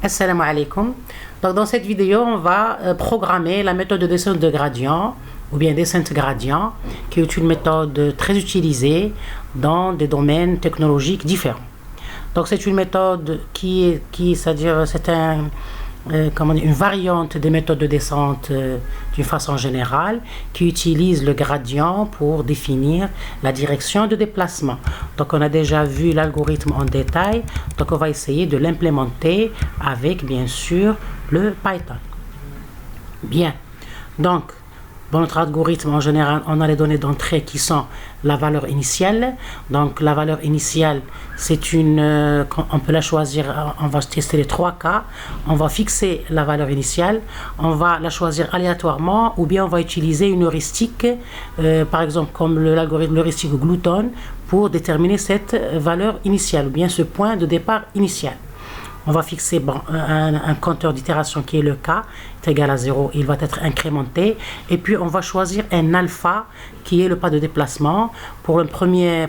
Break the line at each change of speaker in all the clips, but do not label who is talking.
Assalamu alaikum. Donc dans cette vidéo, on va programmer la méthode de descente de gradient ou bien descente gradient, qui est une méthode très utilisée dans des domaines technologiques différents. Donc c'est une méthode c'est-à-dire c'est une variante des méthodes de descente d'une façon générale qui utilise le gradient pour définir la direction de déplacement. Donc on a déjà vu l'algorithme en détail, donc on va essayer de l'implémenter avec bien sûr le Python. Bien, donc dans notre algorithme en général on a les données d'entrée qui sont la valeur initiale. Donc la valeur initiale c'est on peut la choisir, on va tester les trois cas. On va fixer la valeur initiale, on va la choisir aléatoirement ou bien on va utiliser une heuristique, par exemple comme l'algorithme heuristique Gluton, pour déterminer cette valeur initiale ou bien ce point de départ initial. On va fixer un compteur d'itération qui est le k, est égal à 0, il va être incrémenté. Et puis on va choisir un alpha qui est le pas de déplacement. Pour un premier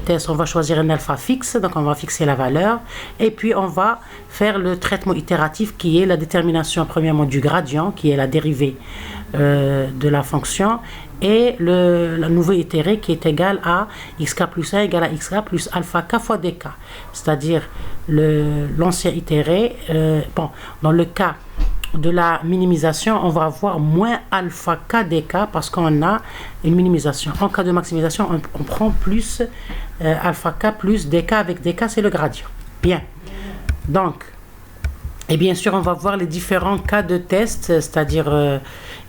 test, on va choisir un alpha fixe, donc on va fixer la valeur. Et puis on va faire le traitement itératif qui est la détermination premièrement du gradient, qui est la dérivée de la fonction, et la nouvelle itérée qui est égale à xk plus 1 égale à xk plus alpha k fois dk, c'est-à-dire l'ancien itéré. Dans le cas de la minimisation, on va avoir moins alpha k dk parce qu'on a une minimisation. En cas de maximisation, on prend plus alpha k plus dk, avec dk c'est le gradient. Bien, donc et bien sûr on va voir les différents cas de test, c'est-à-dire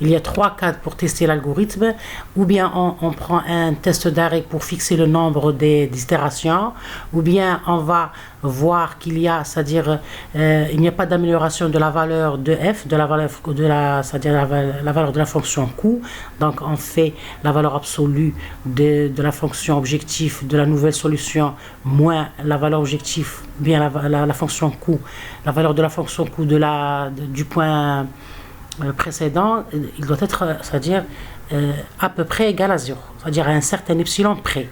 il y a trois cas pour tester l'algorithme. Ou bien on prend un test d'arrêt pour fixer le nombre des itérations, ou bien on va voir qu'il y a, c'est-à-dire il n'y a pas d'amélioration de la valeur de f, c'est-à-dire la valeur de la fonction coût. Donc on fait la valeur absolue de la fonction objectif de la nouvelle solution moins la valeur objectif, bien la fonction coût, la valeur de la fonction coût du point précédent. Il doit être, c'est-à-dire à peu près égal à 0, c'est-à-dire à un certain epsilon près.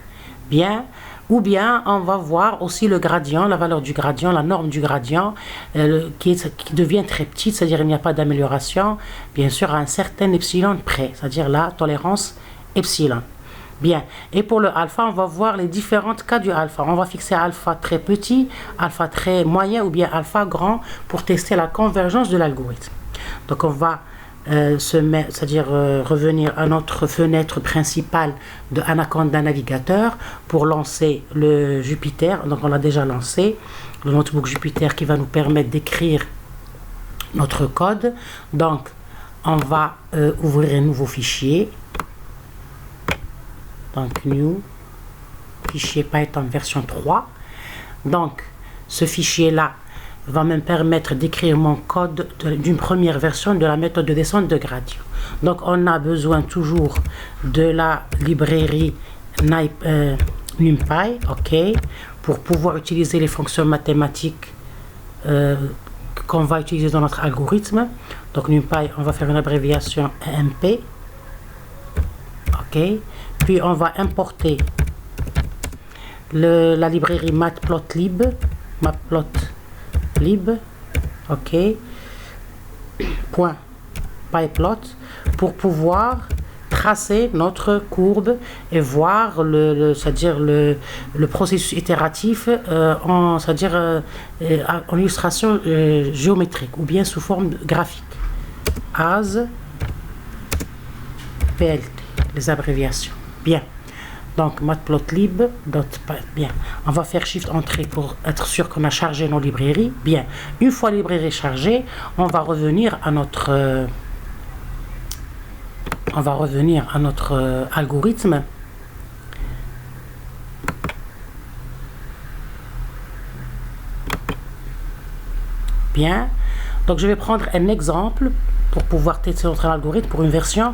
Bien, ou bien on va voir aussi le gradient, la valeur du gradient, la norme du gradient qui devient très petite, c'est-à-dire il n'y a pas d'amélioration, bien sûr à un certain epsilon près, c'est-à-dire la tolérance epsilon. Bien, et pour le alpha, on va voir les différents cas du alpha. On va fixer alpha très petit, alpha très moyen ou bien alpha grand pour tester la convergence de l'algorithme. Donc on va revenir à notre fenêtre principale de Anaconda Navigateur pour lancer le Jupyter. Donc on l'a déjà lancé, le notebook Jupyter qui va nous permettre d'écrire notre code. Donc on va ouvrir un nouveau fichier. Donc new fichier Python version 3. Donc ce fichier là va me permettre d'écrire mon code d'une première version de la méthode de descente de gradient. Donc on a besoin toujours de la librairie NumPy, ok, pour pouvoir utiliser les fonctions mathématiques qu'on va utiliser dans notre algorithme. Donc NumPy, on va faire une abréviation MP, ok. Puis on va importer la librairie matplotlib, ok, .pyplot, pour pouvoir tracer notre courbe et voir c'est-à-dire le processus itératif en illustration géométrique ou bien sous forme graphique, as plt, les abréviations. Bien, donc matplotlib. Bien, on va faire shift entrée pour être sûr qu'on a chargé nos librairies. Bien, une fois la librairie chargée, on va revenir à notre algorithme. Bien, donc je vais prendre un exemple pour pouvoir tester notre algorithme pour une version,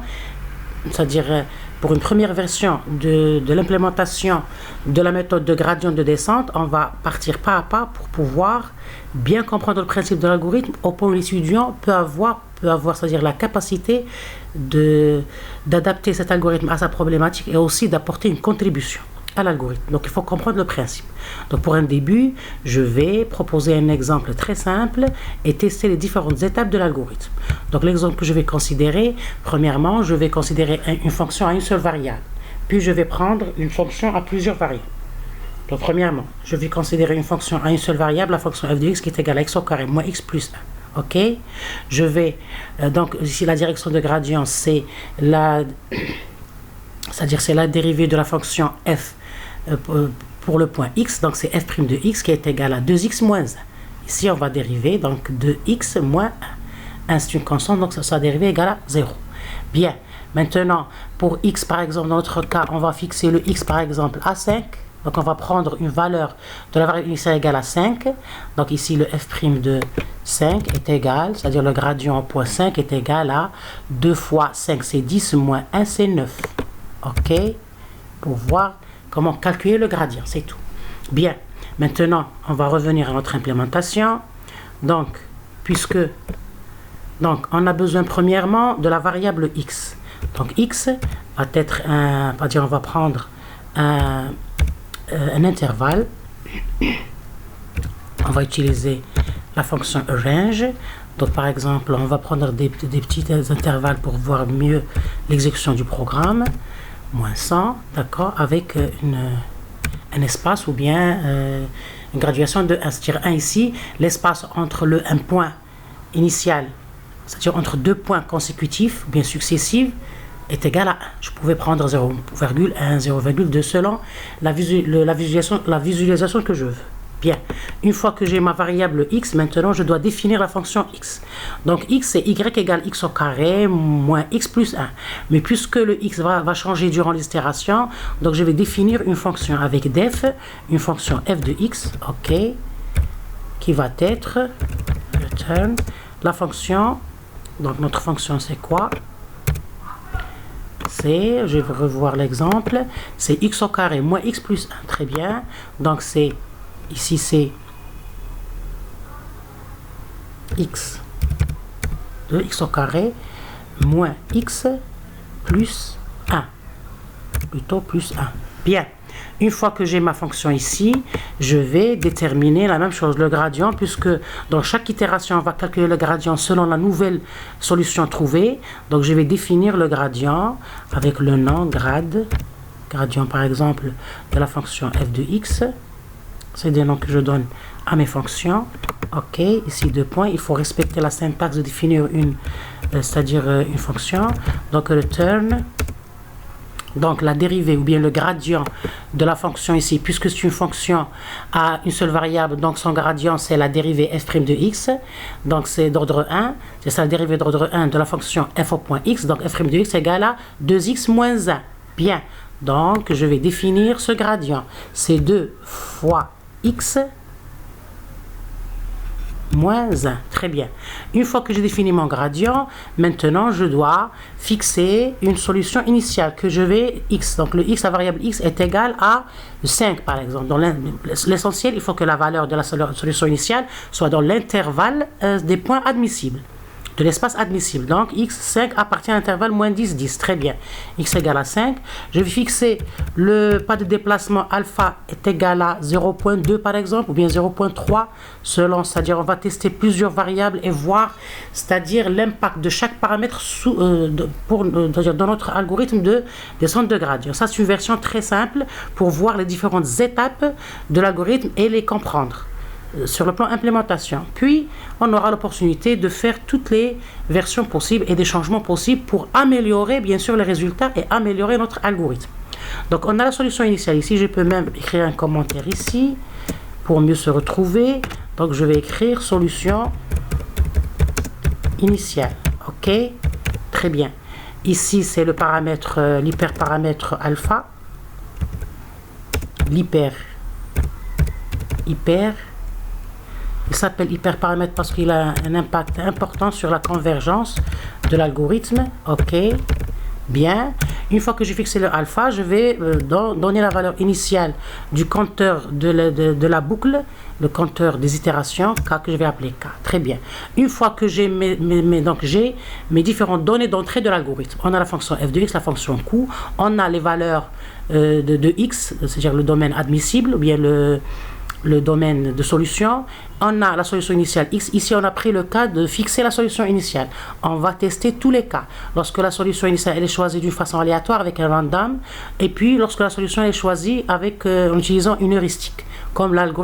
c'est-à-dire pour une première version de l'implémentation de la méthode de gradient de descente. On va partir pas à pas pour pouvoir bien comprendre le principe de l'algorithme au point où l'étudiant peut avoir c'est-à-dire la capacité d'adapter cet algorithme à sa problématique et aussi d'apporter une contribution. à l'algorithme. Donc il faut comprendre le principe. Donc pour un début, je vais proposer un exemple très simple et tester les différentes étapes de l'algorithme. Donc l'exemple que je vais considérer, premièrement, je vais considérer une fonction à une seule variable. Puis je vais prendre une fonction à plusieurs variables. Donc premièrement, je vais considérer une fonction à une seule variable, la fonction f de x qui est égale à x au carré moins x plus 1. Ok, je vais, donc ici la direction de gradient, c'est la dérivée de la fonction f pour le point x, donc c'est f' de x qui est égal à 2x moins 1. Ici on va dériver donc 2x moins 1. 1 c'est une constante, donc ça sera dérivé égale à 0. Bien, maintenant pour x par exemple, dans notre cas, on va fixer le x par exemple à 5. Donc on va prendre une valeur de la variable initiale égale à 5. Donc ici le f' de 5 est égal, c'est-à-dire le gradient au point 5 est égal à 2 fois 5 c'est 10 moins 1 c'est 9. Ok, pour voir comment calculer le gradient, c'est tout. Bien, maintenant on va revenir à notre implémentation. Donc on a besoin premièrement de la variable x. Donc x va être on va prendre un intervalle. On va utiliser la fonction range. Donc par exemple, on va prendre des petits intervalles pour voir mieux l'exécution du programme. Moins 100, d'accord, avec un espace ou bien une graduation de 1. C'est-à-dire 1 ici, l'espace entre un point initial, c'est-à-dire entre deux points consécutifs ou bien successifs, est égal à 1. Je pouvais prendre 0,1, 0,2 selon la visualisation que je veux. Bien, une fois que j'ai ma variable x, maintenant je dois définir la fonction x. Donc x c'est y égale x au carré moins x plus 1. Mais puisque le x va changer durant l'itération, donc je vais définir une fonction avec def, une fonction f de x, ok, qui va être return. La fonction, donc notre fonction c'est quoi? Je vais revoir l'exemple, c'est x au carré moins x plus 1, très bien. Donc c'est, ici c'est x de x au carré moins x plus 1, plutôt plus 1. Bien, une fois que j'ai ma fonction ici, je vais déterminer la même chose, le gradient, puisque dans chaque itération, on va calculer le gradient selon la nouvelle solution trouvée. Donc je vais définir le gradient avec le nom gradient par exemple de la fonction f de x. C'est des noms que je donne à mes fonctions. Ok, ici 2 points. Il faut respecter la syntaxe de définir une fonction. Donc return. Donc la dérivée ou bien le gradient de la fonction ici, puisque c'est une fonction à une seule variable, donc son gradient c'est la dérivée f' de x. Donc c'est d'ordre 1. C'est ça la dérivée d'ordre 1 de la fonction f au point x. Donc f' de x égale à 2x moins 1. Bien. Donc je vais définir ce gradient. C'est 2 fois x moins 1. Très bien. Une fois que j'ai défini mon gradient, maintenant je dois fixer une solution initiale que je vais x. Donc le x, la variable x est égale à 5 par exemple. Dans l'essentiel, il faut que la valeur de la solution initiale soit dans l'intervalle des points admissibles, de l'espace admissible. Donc x 5 appartient à l'intervalle moins 10, 10. Très bien. X égale à 5. Je vais fixer le pas de déplacement alpha est égal à 0,2 par exemple, ou bien 0,3 selon, c'est-à-dire on va tester plusieurs variables et voir, c'est-à-dire l'impact de chaque paramètre dans notre algorithme de descente de gradient. Ça c'est une version très simple pour voir les différentes étapes de l'algorithme et les comprendre sur le plan implémentation. Puis on aura l'opportunité de faire toutes les versions possibles et des changements possibles pour améliorer bien sûr les résultats et améliorer notre algorithme. Donc on a la solution initiale ici. Je peux même écrire un commentaire ici pour mieux se retrouver. Donc je vais écrire solution initiale. Ok, très bien. Ici c'est le paramètre, l'hyperparamètre alpha, il s'appelle hyperparamètre parce qu'il a un impact important sur la convergence de l'algorithme. Ok, bien. Une fois que j'ai fixé le alpha, je vais donner la valeur initiale du compteur de la boucle, le compteur des itérations K que je vais appeler K. Très bien. Une fois que j'ai mes différentes données d'entrée de l'algorithme, on a la fonction f de x, la fonction coût, on a les valeurs de x, c'est-à-dire le domaine admissible ou bien le domaine de solution. On a la solution initiale x. Ici, on a pris le cas de fixer la solution initiale. On va tester tous les cas. Lorsque la solution initiale elle est choisie d'une façon aléatoire avec un random, et puis lorsque la solution est choisie en utilisant une heuristique, comme l'algorithme